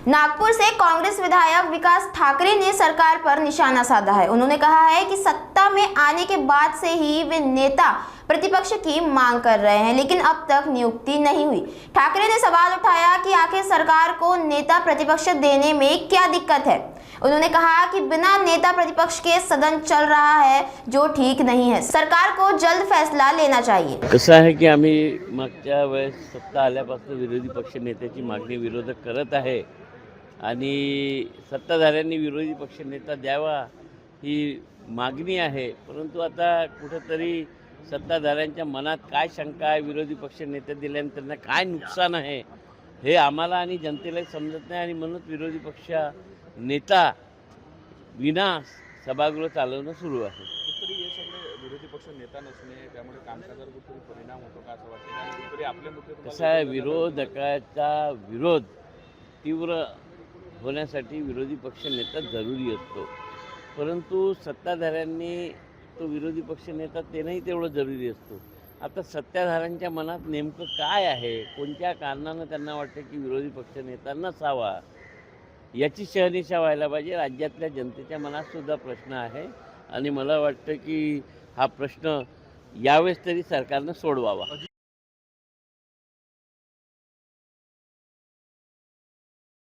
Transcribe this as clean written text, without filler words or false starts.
नागपुर से कांग्रेस विधायक विकास ठाकरे ने सरकार पर निशाना साधा है। उन्होंने कहा है कि सत्ता में आने के बाद से ही वे नेता प्रतिपक्ष की मांग कर रहे हैं, लेकिन अब तक नियुक्ति नहीं हुई। ठाकरे ने सवाल उठाया कि आखिर सरकार को नेता प्रतिपक्ष देने में क्या दिक्कत है। उन्होंने कहा कि बिना नेता प्रतिपक्ष के सदन चल रहा है, जो ठीक नहीं है। सरकार को जल्द फैसला लेना चाहिए। कसं आहे की आम्ही मागच्या वेळेस सत्ता आल्यापासून विरोधी पक्ष नेत्याची मागणी विरोधक करत आहे आणि सत्ताधाऱ्यांनी विरोधी पक्ष नेता द्यावा ही मागणी आहे। परंतु आता कुठेतरी सत्ताधाऱ्यांच्या मनात काय शंका आहे, विरोधी पक्ष नेते दिल्यानंतर त्यांना काय नुकसान आहे हे आम्हाला आणि जनतेला समजत नाही आणि म्हणून विरोधी पक्ष नेता विना सभागृह चालवणं सुरू आहे। कुठेतरी हे सगळे विरोधी पक्ष नेता नसणे त्यामुळे कामकाजावर कुठेतरी परिणाम होतो का असं वाटतं आणि कुठेतरी आपल्या मुद्दे कसं आहे, विरोधकाचा विरोध तीव्र होण्यासाठी विरोधी पक्ष नेता जरुरी असतो, परंतु सत्ताधाऱ्यांनी तो विरोधी पक्ष नेता तेही तेवढं जरुरी असतो। आता सत्ताधाऱ्यांच्या मनात नेमकं काय आहे, कोणत्या कारणानं त्यांना वाटतं की विरोधी पक्ष नेता नसावा, याची शहानिशा व्हायला पाहिजे। राज्यातल्या जनतेच्या मनात सुद्धा प्रश्न आहे आणि मला वाटतं की हा प्रश्न यावेळेस तरी सरकारनं सोडवावा।